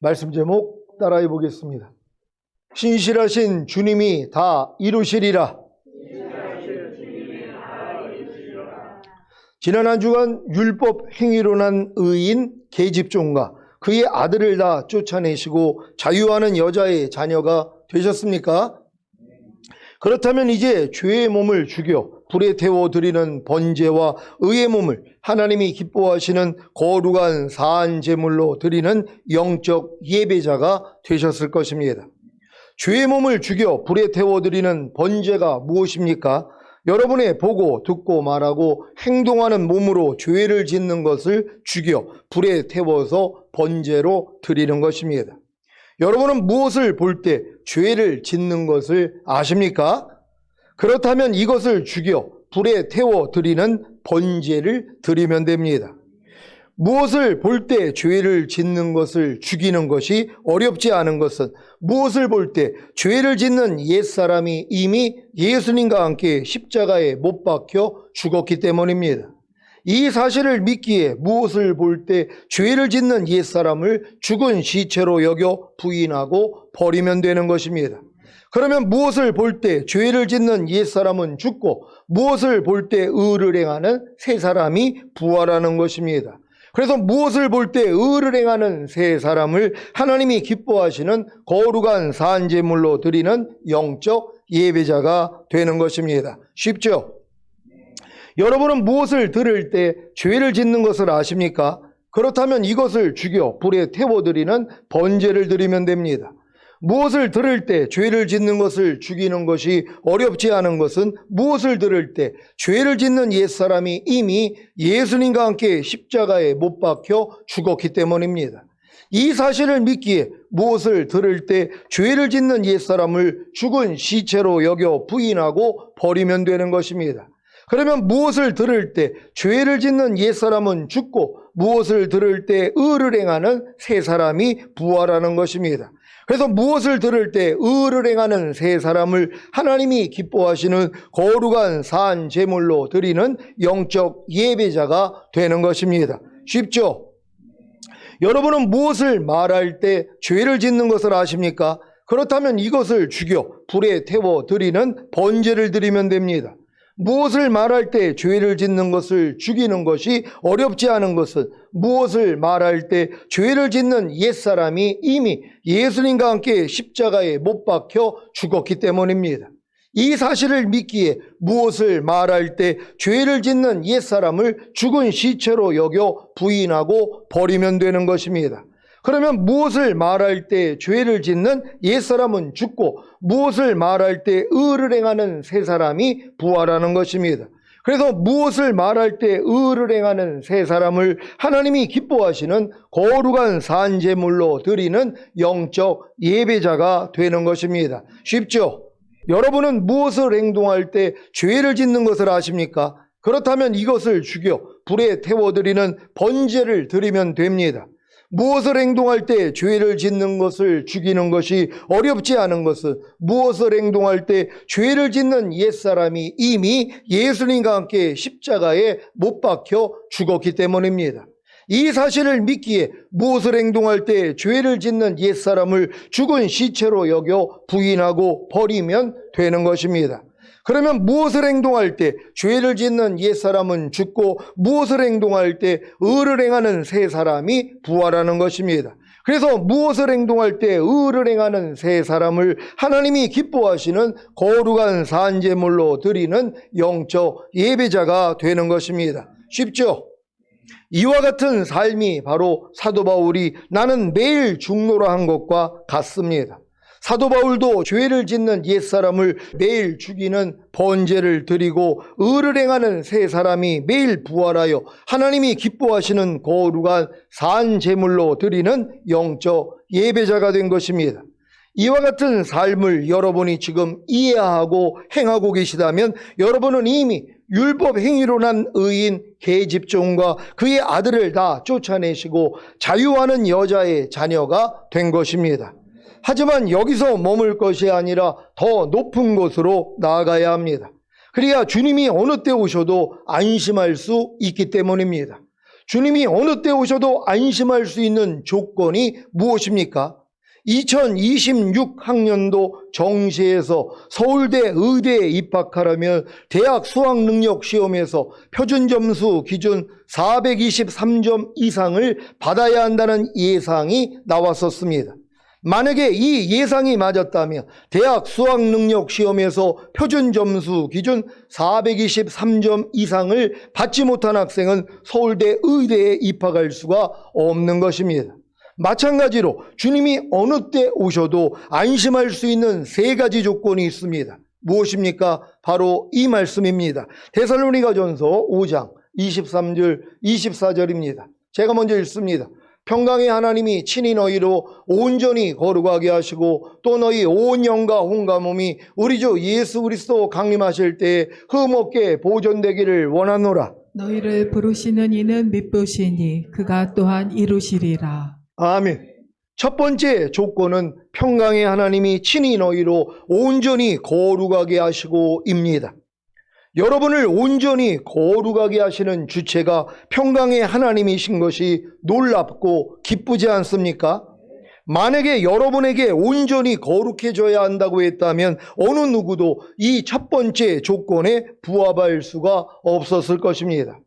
말씀 제목 따라해 보겠습니다. 신실하신 주님이 다 이루시리라. 지난 한 주간 율법 행위로 난 의인 계집종과 그의 아들을 다 쫓아내시고 자유하는 여자의 자녀가 되셨습니까? 그렇다면 이제 죄의 몸을 죽여 불에 태워 드리는 번제와 의의 몸을 하나님이 기뻐하시는 거룩한 사한 제물로 드리는 영적 예배자가 되셨을 것입니다. 죄의 몸을 죽여 불에 태워 드리는 번제가 무엇입니까? 여러분의 보고 듣고 말하고 행동하는 몸으로 죄를 짓는 것을 죽여 불에 태워서 번제로 드리는 것입니다. 여러분은 무엇을 볼 때 죄를 짓는 것을 아십니까? 그렇다면 이것을 죽여 불에 태워 드리는 번제를 드리면 됩니다. 무엇을 볼 때 죄를 짓는 것을 죽이는 것이 어렵지 않은 것은 무엇을 볼 때 죄를 짓는 옛사람이 이미 예수님과 함께 십자가에 못 박혀 죽었기 때문입니다. 이 사실을 믿기에 무엇을 볼 때 죄를 짓는 옛사람을 죽은 시체로 여겨 부인하고 버리면 되는 것입니다. 그러면 무엇을 볼 때 죄를 짓는 옛사람은 죽고 무엇을 볼 때 의를 행하는 새 사람이 부활하는 것입니다. 그래서 무엇을 볼 때 의를 행하는 새 사람을 하나님이 기뻐하시는 거룩한 산제물로 드리는 영적 예배자가 되는 것입니다. 쉽죠? 여러분은 무엇을 들을 때 죄를 짓는 것을 아십니까? 그렇다면 이것을 죽여 불에 태워드리는 번제를 드리면 됩니다. 무엇을 들을 때 죄를 짓는 것을 죽이는 것이 어렵지 않은 것은 무엇을 들을 때 죄를 짓는 옛사람이 이미 예수님과 함께 십자가에 못 박혀 죽었기 때문입니다. 이 사실을 믿기에 무엇을 들을 때 죄를 짓는 옛사람을 죽은 시체로 여겨 부인하고 버리면 되는 것입니다. 그러면 무엇을 들을 때 죄를 짓는 옛사람은 죽고 무엇을 들을 때 의를 행하는 새 사람이 부활하는 것입니다. 그래서 무엇을 들을 때 의를 행하는 새 사람을 하나님이 기뻐하시는 거룩한 산 제물로 드리는 영적 예배자가 되는 것입니다. 쉽죠? 여러분은 무엇을 말할 때 죄를 짓는 것을 아십니까? 그렇다면 이것을 죽여 불에 태워 드리는 번제를 드리면 됩니다. 무엇을 말할 때 죄를 짓는 것을 죽이는 것이 어렵지 않은 것은 무엇을 말할 때 죄를 짓는 옛사람이 이미 예수님과 함께 십자가에 못 박혀 죽었기 때문입니다. 이 사실을 믿기에 무엇을 말할 때 죄를 짓는 옛사람을 죽은 시체로 여겨 부인하고 버리면 되는 것입니다. 그러면 무엇을 말할 때 죄를 짓는 옛사람은 죽고 무엇을 말할 때 의를 행하는 새 사람이 부활하는 것입니다. 그래서 무엇을 말할 때 의를 행하는 새 사람을 하나님이 기뻐하시는 거룩한 산제물로 드리는 영적 예배자가 되는 것입니다. 쉽죠? 여러분은 무엇을 행동할 때 죄를 짓는 것을 아십니까? 그렇다면 이것을 죽여 불에 태워드리는 번제를 드리면 됩니다. 무엇을 행동할 때 죄를 짓는 것을 죽이는 것이 어렵지 않은 것은 무엇을 행동할 때 죄를 짓는 옛사람이 이미 예수님과 함께 십자가에 못 박혀 죽었기 때문입니다. 이 사실을 믿기에 무엇을 행동할 때 죄를 짓는 옛사람을 죽은 시체로 여겨 부인하고 버리면 되는 것입니다. 그러면 무엇을 행동할 때 죄를 짓는 옛사람은 죽고 무엇을 행동할 때 의를 행하는 새 사람이 부활하는 것입니다. 그래서 무엇을 행동할 때 의를 행하는 새 사람을 하나님이 기뻐하시는 거룩한 산제물로 드리는 영적 예배자가 되는 것입니다. 쉽죠? 이와 같은 삶이 바로 사도 바울이 나는 매일 죽노라 한 것과 같습니다. 사도 바울도 죄를 짓는 옛사람을 매일 죽이는 번제를 드리고 의를 행하는 새 사람이 매일 부활하여 하나님이 기뻐하시는 거룩한 산 제물로 드리는 영적 예배자가 된 것입니다. 이와 같은 삶을 여러분이 지금 이해하고 행하고 계시다면 여러분은 이미 율법 행위로 난 의인 계집종과 그의 아들을 다 쫓아내시고 자유하는 여자의 자녀가 된 것입니다. 하지만 여기서 머물 것이 아니라 더 높은 곳으로 나아가야 합니다. 그래야 주님이 어느 때 오셔도 안심할 수 있기 때문입니다. 주님이 어느 때 오셔도 안심할 수 있는 조건이 무엇입니까? 2026학년도 정시에서 서울대 의대에 입학하려면 대학 수학능력 시험에서 표준점수 기준 423점 이상을 받아야 한다는 예상이 나왔었습니다. 만약에 이 예상이 맞았다면 대학 수학능력 시험에서 표준점수 기준 423점 이상을 받지 못한 학생은 서울대 의대에 입학할 수가 없는 것입니다. 마찬가지로 주님이 어느 때 오셔도 안심할 수 있는 세 가지 조건이 있습니다. 무엇입니까? 바로 이 말씀입니다. 데살로니가전서 5장 23절 24절입니다. 제가 먼저 읽습니다. 평강의 하나님이 친히 너희로 온전히 거룩하게 하시고 또 너희 온 영과 혼과 몸이 우리 주 예수 그리스도 강림하실 때에 흠없게 보존되기를 원하노라. 너희를 부르시는 이는 믿으시니 그가 또한 이루시리라. 아멘. 첫 번째 조건은 평강의 하나님이 친히 너희로 온전히 거룩하게 하시고입니다. 여러분을 온전히 거룩하게 하시는 주체가 평강의 하나님이신 것이 놀랍고 기쁘지 않습니까? 만약에 여러분에게 온전히 거룩해져야 한다고 했다면 어느 누구도 이 첫 번째 조건에 부합할 수가 없었을 것입니다.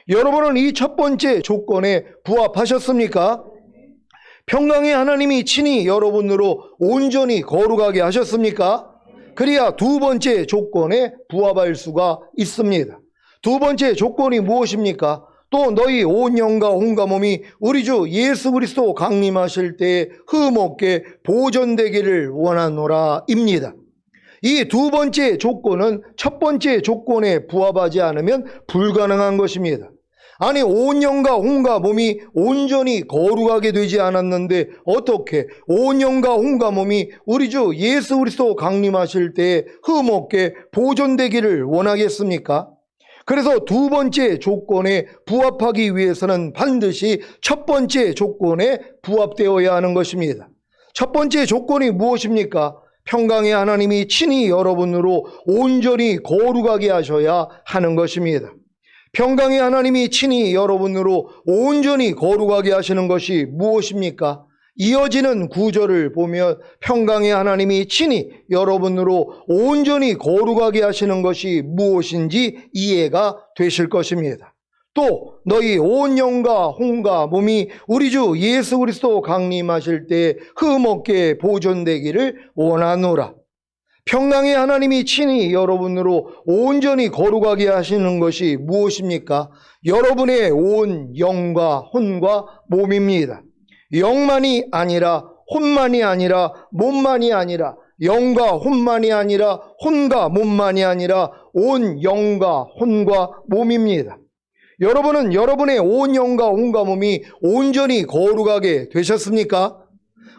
여러분은 이 첫 번째 조건에 부합하셨습니까? 평강의 하나님이 친히 여러분으로 온전히 거룩하게 하셨습니까? 그래야 두 번째 조건에 부합할 수가 있습니다. 두 번째 조건이 무엇입니까? 또 너희 온 영과 혼과 몸이 우리 주 예수 그리스도 강림하실 때에 흠없게 보존되기를 원하노라 입니다. 이 두 번째 조건은 첫 번째 조건에 부합하지 않으면 불가능한 것입니다. 아니 온 영과 혼과 몸이 온전히 거룩하게 되지 않았는데 어떻게 온 영과 혼과 몸이 우리 주 예수 그리스도 강림하실 때에 흠없게 보존되기를 원하겠습니까? 그래서 두 번째 조건에 부합하기 위해서는 반드시 첫 번째 조건에 부합되어야 하는 것입니다. 첫 번째 조건이 무엇입니까? 평강의 하나님이 친히 여러분으로 온전히 거룩하게 하셔야 하는 것입니다. 평강의 하나님이 친히 여러분으로 온전히 거룩하게 하시는 것이 무엇입니까? 이어지는 구절을 보면 평강의 하나님이 친히 여러분으로 온전히 거룩하게 하시는 것이 무엇인지 이해가 되실 것입니다. 또 너희 온 영과 혼과 몸이 우리 주 예수 그리스도 강림하실 때 흠없게 보존되기를 원하노라. 평강의 하나님이 친히 여러분으로 온전히 거룩하게 하시는 것이 무엇입니까? 여러분의 온 영과 혼과 몸입니다. 영만이 아니라 혼만이 아니라 몸만이 아니라 영과 혼만이 아니라 혼과 몸만이 아니라 온 영과 혼과 몸입니다. 여러분은 여러분의 온 영과 혼과 몸이 온전히 거룩하게 되셨습니까?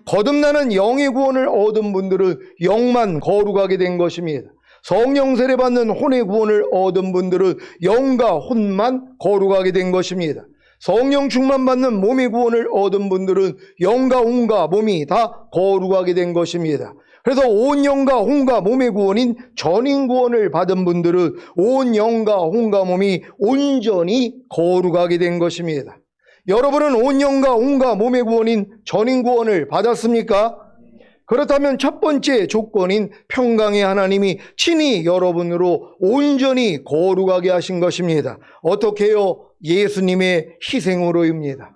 거듭나는 영의 구원을 얻은 분들은 영만 거룩하게 된 것입니다. 성령 세례 받는 혼의 구원을 얻은 분들은 영과 혼만 거룩하게 된 것입니다. 성령 충만 받는 몸의 구원을 얻은 분들은 영과 혼과 몸이 다 거룩하게 된 것입니다. 그래서 온 영과 혼과 몸의 구원인 전인 구원을 받은 분들은 온 영과 혼과 몸이 온전히 거룩하게 된 것입니다. 여러분은 온 영과 혼과 몸의 구원인 전인 구원을 받았습니까? 그렇다면 첫 번째 조건인 평강의 하나님이 친히 여러분으로 온전히 거룩하게 하신 것입니다. 어떻게요? 예수님의 희생으로입니다.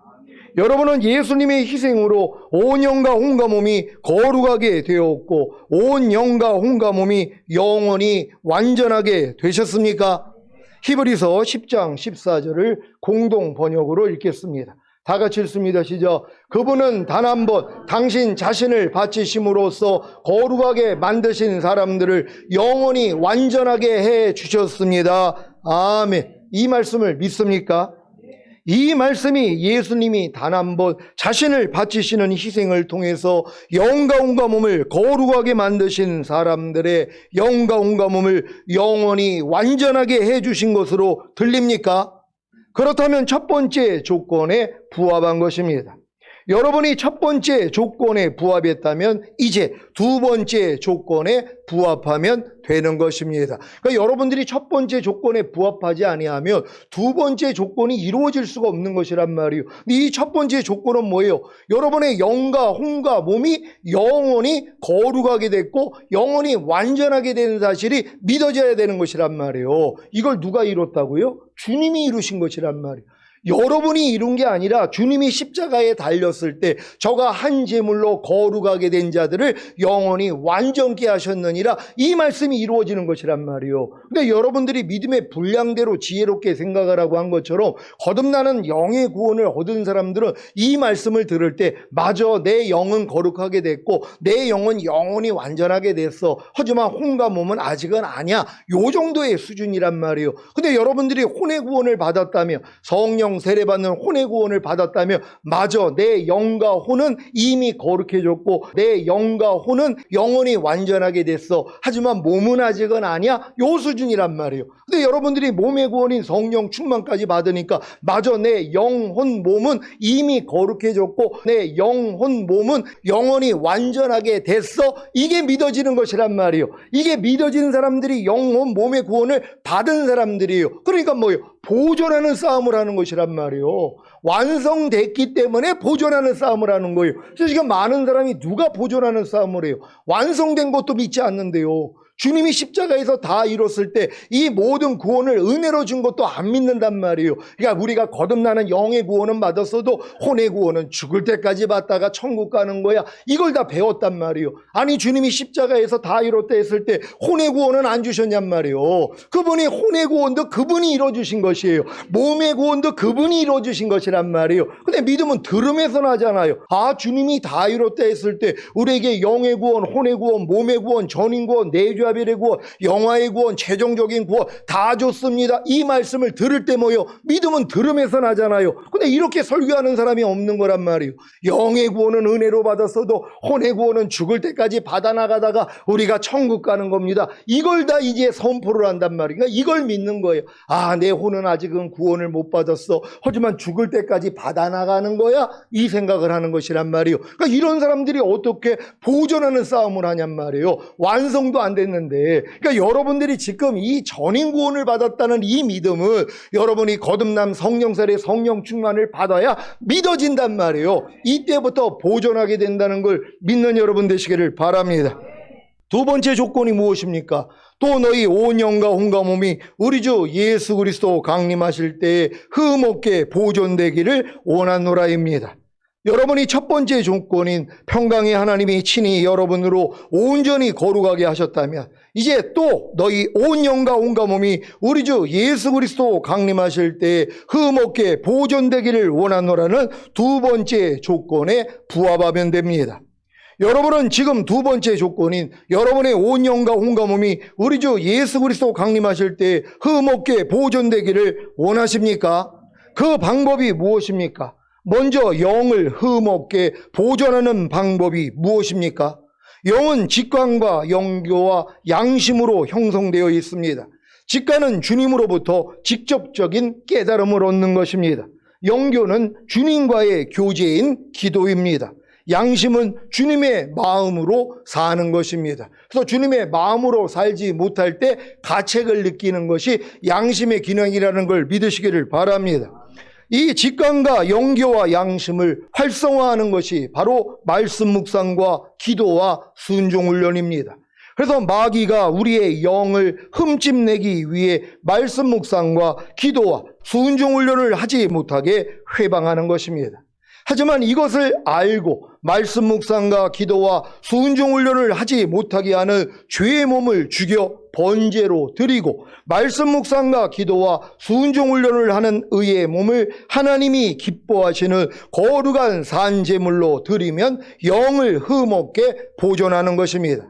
여러분은 예수님의 희생으로 온 영과 혼과 몸이 거룩하게 되었고 온 영과 혼과 몸이 영원히 완전하게 되셨습니까? 히브리서 10장 14절을 공동 번역으로 읽겠습니다. 다 같이 읽습니다. 시작. 그분은 단 한 번 당신 자신을 바치심으로써 거룩하게 만드신 사람들을 영원히 완전하게 해 주셨습니다. 아멘. 이 말씀을 믿습니까? 이 말씀이 예수님이 단 한 번 자신을 바치시는 희생을 통해서 영과 혼과 몸을 거룩하게 만드신 사람들의 영과 혼과 몸을 영원히 완전하게 해주신 것으로 들립니까? 그렇다면 첫 번째 조건에 부합한 것입니다. 여러분이 첫 번째 조건에 부합했다면 이제 두 번째 조건에 부합하면 되는 것입니다. 그러니까 여러분들이 첫 번째 조건에 부합하지 아니하면 두 번째 조건이 이루어질 수가 없는 것이란 말이에요. 이 첫 번째 조건은 뭐예요? 여러분의 영과 혼과 몸이 영원히 거룩하게 됐고 영원히 완전하게 되는 사실이 믿어져야 되는 것이란 말이에요. 이걸 누가 이뤘다고요? 주님이 이루신 것이란 말이에요. 여러분이 이룬 게 아니라 주님이 십자가에 달렸을 때 저가 한 제물로 거룩하게 된 자들을 영원히 완전케 하셨느니라, 이 말씀이 이루어지는 것이란 말이에요. 근데 여러분들이 믿음의 분량대로 지혜롭게 생각하라고 한 것처럼 거듭나는 영의 구원을 얻은 사람들은 이 말씀을 들을 때 맞아, 내 영은 거룩하게 됐고 내 영은 영원히 완전하게 됐어. 하지만 혼과 몸은 아직은 아니야. 요 정도의 수준이란 말이에요. 근데 여러분들이 혼의 구원을 받았다며, 성령 세례받는 혼의 구원을 받았다며, 맞아, 내 영과 혼은 이미 거룩해졌고 내 영과 혼은 영원히 완전하게 됐어. 하지만 몸은 아직은 아니야. 요 수준이란 말이에요. 근데 여러분들이 몸의 구원인 성령 충만까지 받으니까 맞아, 내 영, 혼, 몸은 이미 거룩해졌고 내 영, 혼, 몸은 영원히 완전하게 됐어. 이게 믿어지는 것이란 말이에요. 이게 믿어지는 사람들이 영, 혼, 몸의 구원을 받은 사람들이에요. 그러니까 뭐예요? 보존하는 싸움을 하는 것이란 말이에요. 완성됐기 때문에 보존하는 싸움을 하는 거예요. 그래서 지금 많은 사람이 누가 보존하는 싸움을 해요? 완성된 것도 믿지 않는데요. 주님이 십자가에서 다 이뤘을 때 이 모든 구원을 은혜로 준 것도 안 믿는단 말이에요. 그러니까 우리가 거듭나는 영의 구원은 받았어도 혼의 구원은 죽을 때까지 받다가 천국 가는 거야. 이걸 다 배웠단 말이에요. 아니, 주님이 십자가에서 다 이뤘다 했을 때 혼의 구원은 안 주셨냔 말이에요. 그분이 혼의 구원도 그분이 이뤄주신 것이에요. 몸의 구원도 그분이 이뤄주신 것이란 말이에요. 근데 믿음은 들음에서 나잖아요. 아, 주님이 다 이뤘다 했을 때 우리에게 영의 구원, 혼의 구원, 몸의 구원, 전인 구원, 내주합일의 구원, 영화의 구원, 최종적인 구원 다 줬습니다. 이 말씀을 들을 때 뭐요? 믿음은 들음에서 나잖아요. 근데 이렇게 설교하는 사람이 없는 거란 말이에요. 영의 구원은 은혜로 받았어도 혼의 구원은 죽을 때까지 받아나가다가 우리가 천국 가는 겁니다. 이걸 다 이제 선포를 한단 말이에요. 그러니까 이걸 믿는 거예요. 아, 내 혼은 아직은 구원을 못 받았어. 하지만 죽을 때까지 받아나가는 거야. 이 생각을 하는 것이란 말이에요. 그러니까 이런 사람들이 어떻게 보존하는 싸움을 하냔 말이에요. 완성도 안 됐는데. 그러니까 여러분들이 지금 이 전인 구원을 받았다는 이 믿음은 여러분이 거듭남 성령 세례 성령 충만을 받아야 믿어진단 말이에요. 이때부터 보존하게 된다는 걸 믿는 여러분 되시기를 바랍니다. 두 번째 조건이 무엇입니까? 또 너희 온 영과 혼과 몸이 우리 주 예수 그리스도 강림하실 때에 흠없게 보존되기를 원하노라입니다. 여러분이 첫 번째 조건인 평강의 하나님이 친히 여러분으로 온전히 거룩하게 하셨다면 이제 또 너희 온 영과 온과 몸이 우리 주 예수 그리스도 강림하실 때에 흠없게 보존되기를 원하노라는 두 번째 조건에 부합하면 됩니다. 여러분은 지금 두 번째 조건인 여러분의 온 영과 온과 몸이 우리 주 예수 그리스도 강림하실 때에 흠없게 보존되기를 원하십니까? 그 방법이 무엇입니까? 먼저 영을 흠없게 보존하는 방법이 무엇입니까? 영은 직관과 영교와 양심으로 형성되어 있습니다. 직관은 주님으로부터 직접적인 깨달음을 얻는 것입니다. 영교는 주님과의 교제인 기도입니다. 양심은 주님의 마음으로 사는 것입니다. 그래서 주님의 마음으로 살지 못할 때 가책을 느끼는 것이 양심의 기능이라는 걸 믿으시기를 바랍니다. 이 직관과 영교와 양심을 활성화하는 것이 바로 말씀 묵상과 기도와 순종 훈련입니다. 그래서 마귀가 우리의 영을 흠집내기 위해 말씀 묵상과 기도와 순종 훈련을 하지 못하게 회방하는 것입니다. 하지만 이것을 알고 말씀 묵상과 기도와 순종 훈련을 하지 못하게 하는 죄의 몸을 죽여 번제로 드리고 말씀 묵상과 기도와 순종 훈련을 하는 의의 몸을 하나님이 기뻐하시는 거룩한 산제물로 드리면 영을 흠없게 보존하는 것입니다.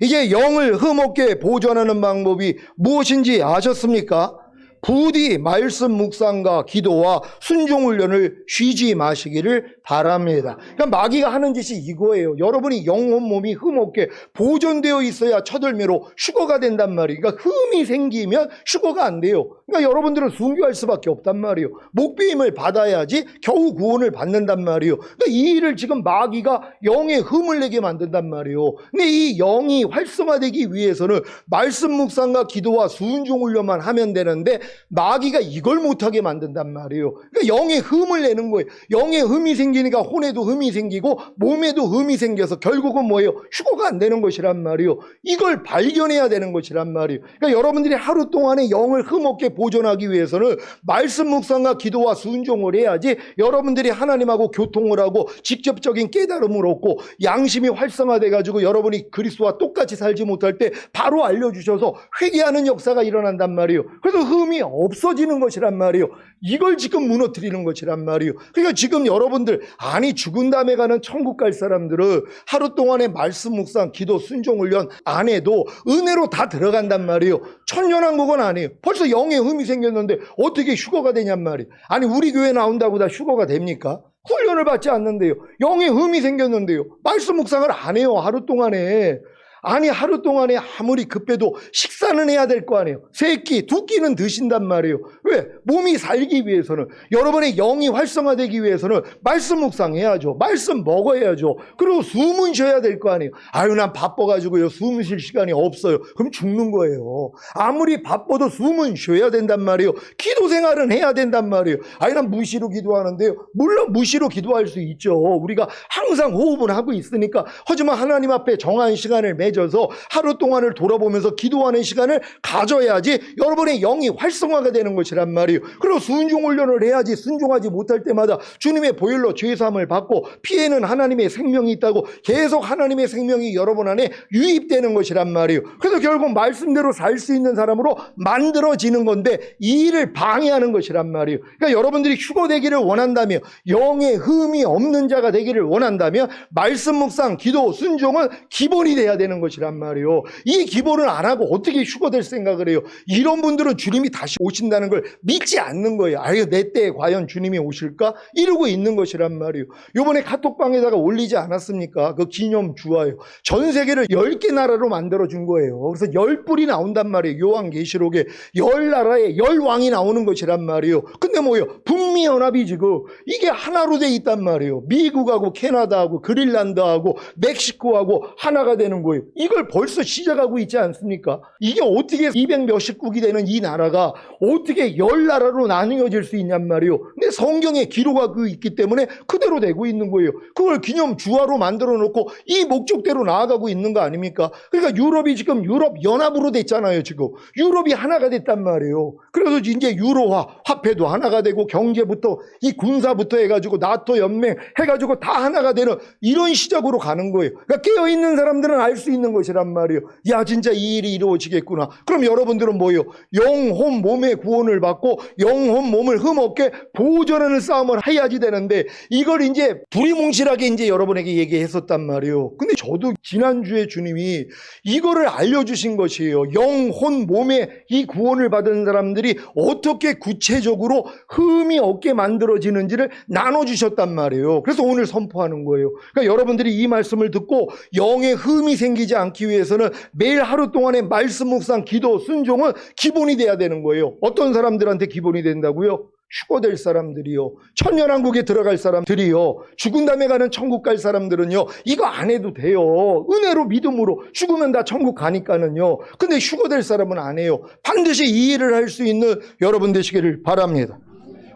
이제 영을 흠없게 보존하는 방법이 무엇인지 아셨습니까? 부디 말씀 묵상과 기도와 순종 훈련을 쉬지 마시기를 바랍니다. 그러니까 마귀가 하는 짓이 이거예요. 여러분이 영혼 몸이 흠없게 보존되어 있어야 첫 열매로 휴거가 된단 말이에요. 그러니까 흠이 생기면 휴거가 안 돼요. 그러니까 여러분들은 순교할 수밖에 없단 말이에요. 목배임을 받아야지 겨우 구원을 받는단 말이에요. 그러니까 이 일을 지금 마귀가 영의 흠을 내게 만든단 말이에요. 근데 이 영이 활성화되기 위해서는 말씀 묵상과 기도와 순종 훈련만 하면 되는데 마귀가 이걸 못하게 만든단 말이에요. 그러니까 영의 흠을 내는 거예요. 영의 흠이 생기니까 혼에도 흠이 생기고 몸에도 흠이 생겨서 결국은 뭐예요? 휴거가 안 되는 것이란 말이에요. 이걸 발견해야 되는 것이란 말이에요. 그러니까 여러분들이 하루 동안에 영을 흠없게 보존하기 위해서는 말씀 묵상과 기도와 순종을 해야지 여러분들이 하나님하고 교통을 하고 직접적인 깨달음을 얻고 양심이 활성화돼 가지고 여러분이 그리스도와 똑같이 살지 못할 때 바로 알려주셔서 회개하는 역사가 일어난단 말이에요. 그래서 흠이 없어지는 것이란 말이에요. 이걸 지금 무너뜨리는 것이란 말이에요. 그러니까 지금 여러분들 아니 죽은 다음에 가는 천국 갈 사람들은 하루 동안에 말씀 묵상 기도 순종 훈련 안 해도 은혜로 다 들어간단 말이에요. 천년왕국은 아니에요. 벌써 영의 흠이 생겼는데 어떻게 휴거가 되냔 말이에요. 아니 우리 교회 나온다고 다 휴거가 됩니까? 훈련을 받지 않는데요. 영의 흠이 생겼는데요. 말씀 묵상을 안 해요. 하루 동안에. 아니 하루 동안에 아무리 급해도 식사는 해야 될 거 아니에요. 세 끼, 두 끼는 드신단 말이에요. 왜? 몸이 살기 위해서는, 여러분의 영이 활성화되기 위해서는 말씀 묵상해야죠. 말씀 먹어야죠. 그리고 숨은 쉬어야 될 거 아니에요. 아유 난 바빠가지고요 숨 쉴 시간이 없어요. 그럼 죽는 거예요. 아무리 바빠도 숨은 쉬어야 된단 말이에요. 기도 생활은 해야 된단 말이에요. 아니 난 무시로 기도하는데요. 물론 무시로 기도할 수 있죠. 우리가 항상 호흡은 하고 있으니까. 하지만 하나님 앞에 정한 시간을 져서 하루 동안을 돌아보면서 기도하는 시간을 가져야지 여러분의 영이 활성화가 되는 것이란 말이에요. 그리고 순종 훈련을 해야지 순종하지 못할 때마다 주님의 보혈로 죄사함을 받고 피에는 하나님의 생명이 있다고 계속 하나님의 생명이 여러분 안에 유입되는 것이란 말이에요. 그래서 결국 말씀대로 살 수 있는 사람으로 만들어지는 건데 이 일을 방해하는 것이란 말이에요. 그러니까 여러분들이 휴거되기를 원한다면, 영의 흠이 없는 자가 되기를 원한다면 말씀 묵상, 기도, 순종은 기본이 돼야 되는 것이란 말이에요. 이 기본을 안 하고 어떻게 휴거될 생각을 해요? 이런 분들은 주님이 다시 오신다는 걸 믿지 않는 거예요. 아유 내 때에 과연 주님이 오실까? 이러고 있는 것이란 말이에요. 이번에 카톡방에다가 올리지 않았습니까? 그 기념 주화요. 전 세계를 10개 나라로 만들어준 거예요. 그래서 10뿔이 나온단 말이에요. 요한계시록에 10나라에 10왕이 나오는 것이란 말이에요. 근데 뭐예요? 북미연합이 지금 이게 하나로 돼 있단 말이에요. 미국하고 캐나다하고 그린란드하고 멕시코하고 하나가 되는 거예요. 이걸 벌써 시작하고 있지 않습니까? 이게 어떻게 200 몇십국이 되는 이 나라가 어떻게 10나라로 나뉘어질 수 있냔 말이에요. 근데 성경에 기록하고 있기 때문에 그대로 되고 있는 거예요. 그걸 기념 주화로 만들어 놓고 이 목적대로 나아가고 있는 거 아닙니까? 그러니까 유럽이 지금 유럽 연합으로 됐잖아요. 지금 유럽이 하나가 됐단 말이에요. 그래서 이제 유로화, 화폐도 하나가 되고 경제부터 이 군사부터 해가지고 나토 연맹 해가지고 다 하나가 되는 이런 시작으로 가는 거예요. 그러니까 깨어있는 사람들은 알 수 있는 것이란 말이에요. 야 진짜 이 일이 이루어지겠구나. 그럼 여러분들은 뭐예요? 영혼 몸의 구원을 받고 영혼 몸을 흠없게 보존하는 싸움을 해야지 되는데 이걸 이제 두리뭉실하게 이제 여러분에게 얘기했었단 말이에요. 근데 저도 지난주에 주님이 이거를 알려주신 것이에요. 영혼 몸의 이 구원을 받은 사람들이 어떻게 구체적으로 흠이 없게 만들어지는지를 나눠주셨단 말이에요. 그래서 오늘 선포하는 거예요. 그러니까 여러분들이 이 말씀을 듣고 영의 흠이 생기지 않기 위해서는 매일 하루 동안의 말씀 묵상, 기도, 순종은 기본이 돼야 되는 거예요. 어떤 사람들한테 기본이 된다고요? 휴거될 사람들이요, 천년왕국에 들어갈 사람들이요, 죽은 다음에 가는 천국 갈 사람들은요 이거 안 해도 돼요. 은혜로 믿음으로 죽으면 다 천국 가니까는요. 근데 휴거될 사람은 안 해요. 반드시 이 일을 할 수 있는 여러분 되시기를 바랍니다.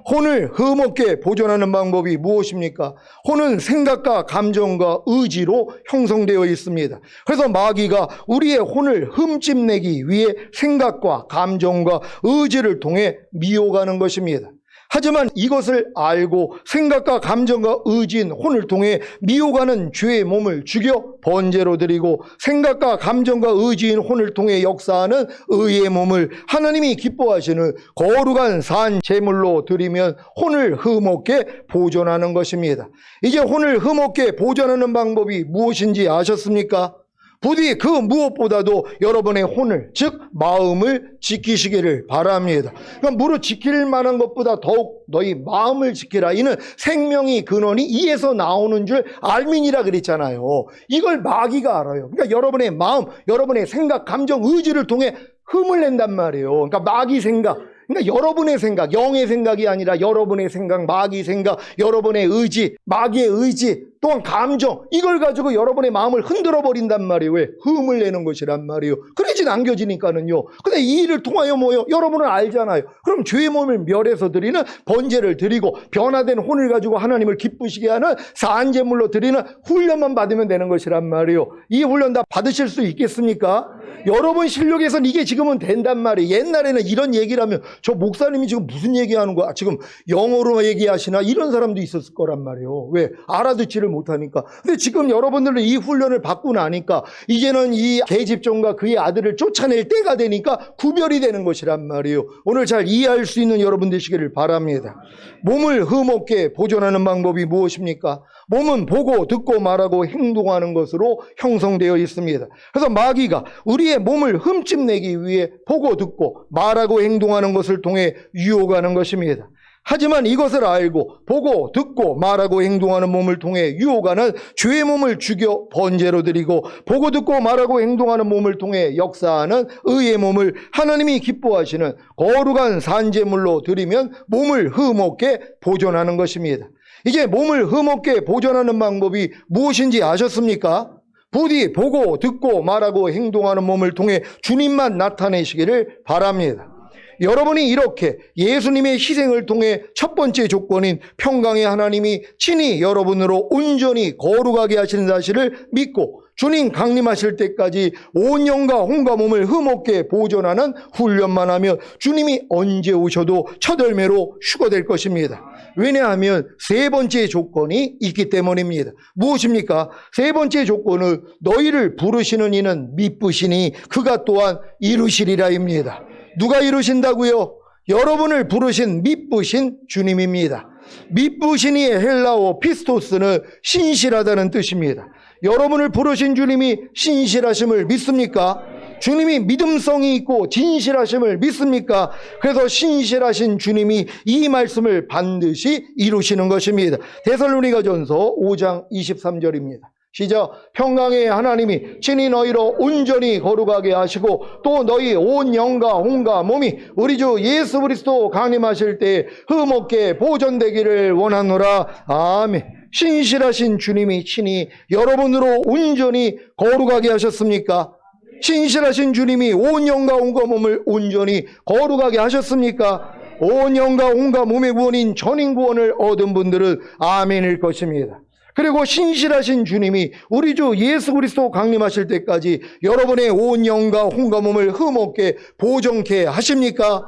혼을 흠없게 보존하는 방법이 무엇입니까? 혼은 생각과 감정과 의지로 형성되어 있습니다. 그래서 마귀가 우리의 혼을 흠집내기 위해 생각과 감정과 의지를 통해 미혹하는 것입니다. 하지만 이것을 알고 생각과 감정과 의지인 혼을 통해 미혹하는 죄의 몸을 죽여 번제로 드리고 생각과 감정과 의지인 혼을 통해 역사하는 의의 몸을 하나님이 기뻐하시는 거룩한 산 제물로 드리면 혼을 흠없게 보존하는 것입니다. 이제 혼을 흠없게 보존하는 방법이 무엇인지 아셨습니까? 부디 그 무엇보다도 여러분의 혼을, 즉 마음을 지키시기를 바랍니다. 그러니까 무릇 지킬 만한 것보다 더욱 너희 마음을 지키라. 이는 생명의 근원이 이에서 나오는 줄 알민이라 그랬잖아요. 이걸 마귀가 알아요. 그러니까 여러분의 마음, 여러분의 생각, 감정, 의지를 통해 흠을 낸단 말이에요. 그러니까 마귀 생각, 그러니까 여러분의 생각, 영의 생각이 아니라 여러분의 생각, 마귀 생각, 여러분의 의지, 마귀의 의지, 또한 감정, 이걸 가지고 여러분의 마음을 흔들어 버린단 말이에요. 왜? 흠을 내는 것이란 말이에요. 그러지 남겨지니까는요. 근데 이 일을 통하여 뭐요? 여러분은 알잖아요. 그럼 죄의 몸을 멸해서 드리는 번제를 드리고 변화된 혼을 가지고 하나님을 기쁘시게 하는 산제물로 드리는 훈련만 받으면 되는 것이란 말이에요. 이 훈련 다 받으실 수 있겠습니까? 여러분 실력에선 이게 지금은 된단 말이에요. 옛날에는 이런 얘기를 하면 저 목사님이 지금 무슨 얘기하는 거야? 지금 영어로 얘기하시나? 이런 사람도 있었을 거란 말이에요. 왜? 알아듣지를 못하니까. 근데 지금 여러분들은 이 훈련을 받고 나니까 이제는 이 계집종과 그의 아들을 쫓아낼 때가 되니까 구별이 되는 것이란 말이에요. 오늘 잘 이해할 수 있는 여러분 되시기를 바랍니다. 몸을 흠없게 보존하는 방법이 무엇입니까? 몸은 보고 듣고 말하고 행동하는 것으로 형성되어 있습니다. 그래서 마귀가 우리의 몸을 흠집내기 위해 보고 듣고 말하고 행동하는 것을 통해 유혹하는 것입니다. 하지만 이것을 알고 보고 듣고 말하고 행동하는 몸을 통해 유혹하는 죄의 몸을 죽여 번제로 드리고 보고 듣고 말하고 행동하는 몸을 통해 역사하는 의의 몸을 하나님이 기뻐하시는 거룩한 산제물로 드리면 몸을 흠없게 보존하는 것입니다. 이제 몸을 흠없게 보존하는 방법이 무엇인지 아셨습니까? 부디 보고 듣고 말하고 행동하는 몸을 통해 주님만 나타내시기를 바랍니다. 여러분이 이렇게 예수님의 희생을 통해 첫 번째 조건인 평강의 하나님이 친히 여러분으로 온전히 거룩하게 하시는 사실을 믿고 주님 강림하실 때까지 온 영과 혼과 몸을 흠없게 보존하는 훈련만 하면 주님이 언제 오셔도 첫 열매로 휴거될 것입니다. 왜냐하면 세 번째 조건이 있기 때문입니다. 무엇입니까? 세 번째 조건은 너희를 부르시는 이는 미쁘시니 그가 또한 이루시리라입니다. 누가 이루신다고요? 여러분을 부르신 미쁘신 주님입니다. 미쁘신이의 헬라어 피스토스는 신실하다는 뜻입니다. 여러분을 부르신 주님이 신실하심을 믿습니까? 주님이 믿음성이 있고 진실하심을 믿습니까? 그래서 신실하신 주님이 이 말씀을 반드시 이루시는 것입니다. 데살로니가전서 5장 23절입니다. 시작. 평강의 하나님이 친히 너희로 온전히 거룩하게 하시고 또 너희 온 영과 혼과 몸이 우리 주 예수 그리스도 강림하실 때에 흠없게 보존되기를 원하노라. 아멘. 신실하신 주님이 친히 여러분으로 온전히 거룩하게 하셨습니까? 신실하신 주님이 온 영과 온과 몸을 온전히 거룩하게 하셨습니까? 온 영과 온과 몸의 구원인 전인 구원을 얻은 분들은 아멘일 것입니다. 그리고 신실하신 주님이 우리 주 예수 그리스도 강림하실 때까지 여러분의 온 영과 혼과 몸을 흠없게 보존케 하십니까?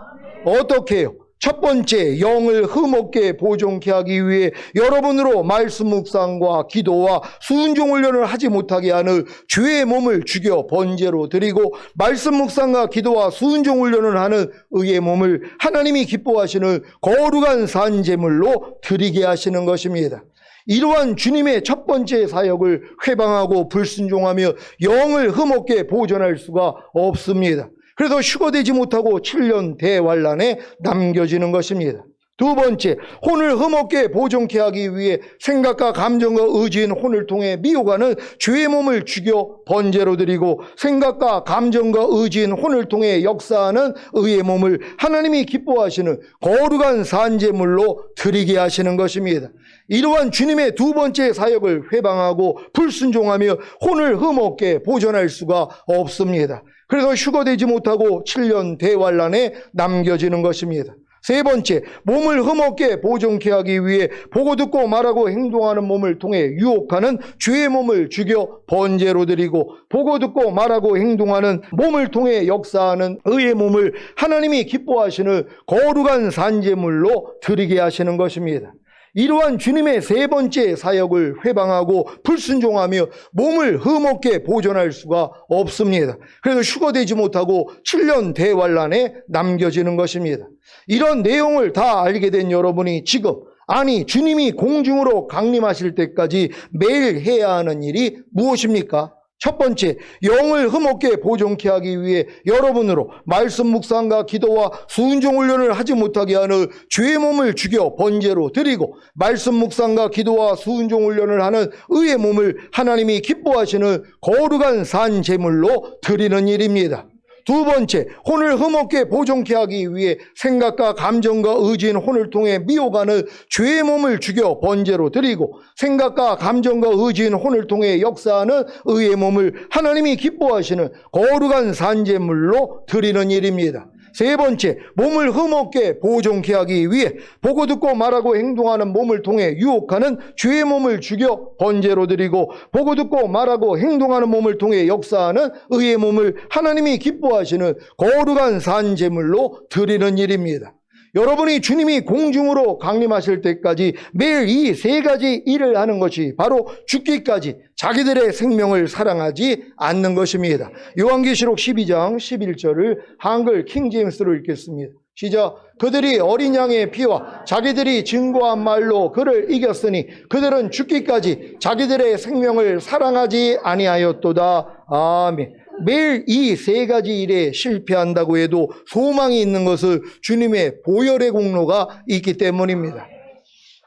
어떻게 해요? 첫 번째, 영을 흠없게 보존케 하기 위해 여러분으로 말씀 묵상과 기도와 순종 훈련을 하지 못하게 하는 죄의 몸을 죽여 번제로 드리고 말씀 묵상과 기도와 순종 훈련을 하는 의의 몸을 하나님이 기뻐하시는 거룩한 산제물로 드리게 하시는 것입니다. 이러한 주님의 첫 번째 사역을 회방하고 불순종하며 영을 흠없게 보존할 수가 없습니다. 그래서 휴거되지 못하고 7년 대환란에 남겨지는 것입니다. 두 번째, 혼을 흠없게 보존케 하기 위해 생각과 감정과 의지인 혼을 통해 미혹하는 죄의 몸을 죽여 번제로 드리고 생각과 감정과 의지인 혼을 통해 역사하는 의의 몸을 하나님이 기뻐하시는 거룩한 산제물로 드리게 하시는 것입니다. 이러한 주님의 두 번째 사역을 회방하고 불순종하며 혼을 흠없게 보존할 수가 없습니다. 그래서 휴거되지 못하고 7년 대환란에 남겨지는 것입니다. 세 번째, 몸을 흠없게 보존케 하기 위해 보고 듣고 말하고 행동하는 몸을 통해 유혹하는 죄의 몸을 죽여 번제로 드리고 보고 듣고 말하고 행동하는 몸을 통해 역사하는 의의 몸을 하나님이 기뻐하시는 거룩한 산제물로 드리게 하시는 것입니다. 이러한 주님의 세 번째 사역을 회방하고 불순종하며 몸을 흠없게 보존할 수가 없습니다. 그래서 휴거되지 못하고 7년 대환란에 남겨지는 것입니다. 이런 내용을 다 알게 된 여러분이 지금 아니 주님이 공중으로 강림하실 때까지 매일 해야 하는 일이 무엇입니까? 첫 번째, 영을 흠없게 보존케 하기 위해 여러분으로 말씀 묵상과 기도와 순종 훈련을 하지 못하게 하는 죄의 몸을 죽여 번제로 드리고, 말씀 묵상과 기도와 순종 훈련을 하는 의의 몸을 하나님이 기뻐하시는 거룩한 산 제물로 드리는 일입니다. 두 번째, 혼을 흠없게 보존케 하기 위해 생각과 감정과 의지인 혼을 통해 미혹하는 죄의 몸을 죽여 번제로 드리고, 생각과 감정과 의지인 혼을 통해 역사하는 의의 몸을 하나님이 기뻐하시는 거룩한 산제물로 드리는 일입니다. 세 번째, 몸을 흠없게 보존케 하기 위해 보고 듣고 말하고 행동하는 몸을 통해 유혹하는 죄의 몸을 죽여 번제로 드리고, 보고 듣고 말하고 행동하는 몸을 통해 역사하는 의의 몸을 하나님이 기뻐하시는 거룩한 산제물로 드리는 일입니다. 여러분이 주님이 공중으로 강림하실 때까지 매일 이 세 가지 일을 하는 것이 바로 죽기까지 자기들의 생명을 사랑하지 않는 것입니다. 요한계시록 12장 11절을 한글 킹제임스로 읽겠습니다. 시작. 그들이 어린 양의 피와 자기들이 증거한 말로 그를 이겼으니 그들은 죽기까지 자기들의 생명을 사랑하지 아니하였도다. 아멘. 매일 이 세 가지 일에 실패한다고 해도 소망이 있는 것은 주님의 보혈의 공로가 있기 때문입니다.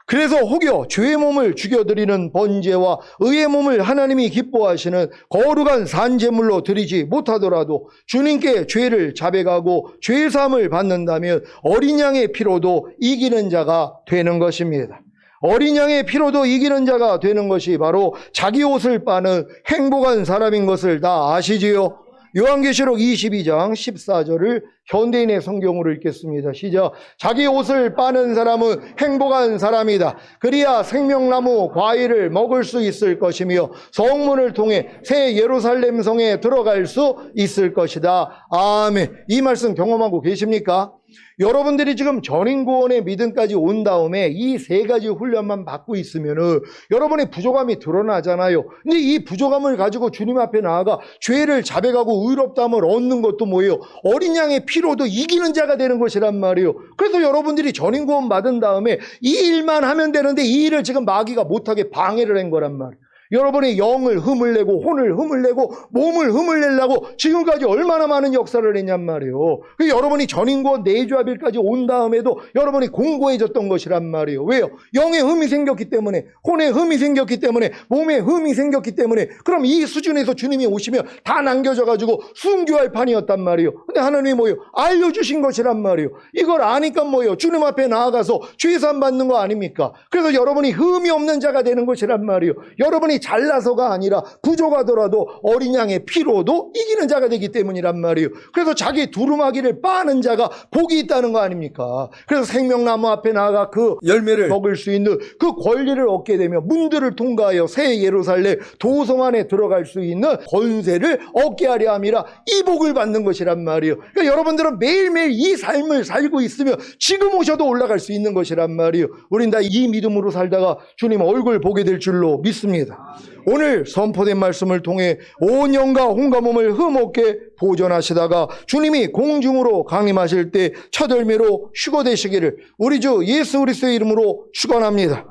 그래서 혹여 죄의 몸을 죽여드리는 번제와 의의 몸을 하나님이 기뻐하시는 거룩한 산제물로 드리지 못하더라도 주님께 죄를 자백하고 죄사함을 받는다면 어린 양의 피로도 이기는 자가 되는 것입니다. 어린 양의 피로도 이기는 자가 되는 것이 바로 자기 옷을 빠는 행복한 사람인 것을 다 아시지요? 요한계시록 22장 14절을 현대인의 성경으로 읽겠습니다. 시작. 자기 옷을 빠는 사람은 행복한 사람이다. 그리야 생명나무 과일을 먹을 수 있을 것이며 성문을 통해 새 예루살렘 성에 들어갈 수 있을 것이다. 아멘. 이 말씀 경험하고 계십니까? 여러분들이 지금 전인구원의 믿음까지 온 다음에 이 세 가지 훈련만 받고 있으면은 여러분의 부족함이 드러나잖아요. 근데 이 부족함을 가지고 주님 앞에 나아가 죄를 자백하고 의롭다함을 얻는 것도 뭐예요? 어린 양의 피로도 이기는 자가 되는 것이란 말이에요. 그래서 여러분들이 전인구원 받은 다음에 이 일만 하면 되는데 이 일을 지금 마귀가 못하게 방해를 한 거란 말이에요. 여러분의 영을 흠을 내고 혼을 흠을 내고 몸을 흠을 내려고 지금까지 얼마나 많은 역사를 했냔 말이에요. 여러분이 전인구원 내주합일까지 온 다음에도 여러분이 공고해졌던 것이란 말이에요. 왜요? 영의 흠이 생겼기 때문에, 혼의 흠이 생겼기 때문에, 몸의 흠이 생겼기 때문에. 그럼 이 수준에서 주님이 오시면 다 남겨져가지고 순교할 판이었단 말이에요. 근데 하나님이 뭐예요? 알려주신 것이란 말이에요. 이걸 아니까 뭐예요? 주님 앞에 나아가서 죄사함 받는 거 아닙니까? 그래서 여러분이 흠이 없는 자가 되는 것이란 말이에요. 여러분이 잘나서가 아니라 부족하더라도 어린 양의 피로도 이기는 자가 되기 때문이란 말이에요. 그래서 자기 두루마기를 빠는 자가 복이 있다는 거 아닙니까? 그래서 생명나무 앞에 나아가 그 열매를 먹을 수 있는 그 권리를 얻게 되며 문들을 통과하여 새 예루살렘 도성 안에 들어갈 수 있는 권세를 얻게 하려 함이라 이 복을 받는 것이란 말이에요. 그러니까 여러분들은 매일매일 이 삶을 살고 있으면 지금 오셔도 올라갈 수 있는 것이란 말이에요. 우린 다 이 믿음으로 살다가 주님 얼굴 보게 될 줄로 믿습니다. 오늘 선포된 말씀을 통해 온 영과 혼과 몸을 흠없게 보존하시다가 주님이 공중으로 강림하실 때 첫 열매로 휴거되시기를 우리 주 예수 그리스도의 이름으로 축원합니다.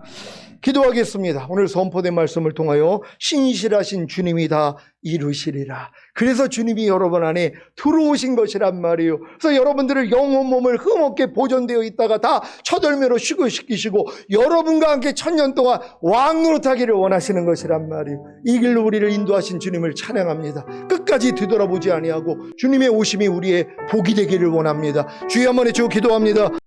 기도하겠습니다. 오늘 선포된 말씀을 통하여 신실하신 주님이 다 이루시리라. 그래서 주님이 여러분 안에 들어오신 것이란 말이에요. 그래서 여러분들을 영혼 몸을 흠없게 보존되어 있다가 다 첫 열매로 휴거시키시고 여러분과 함께 1000년 동안 왕노릇하기를 원하시는 것이란 말이에요. 이 길로 우리를 인도하신 주님을 찬양합니다. 끝까지 뒤돌아보지 아니하고 주님의 오심이 우리의 복이 되기를 원합니다. 주여 한번 해주고 기도합니다.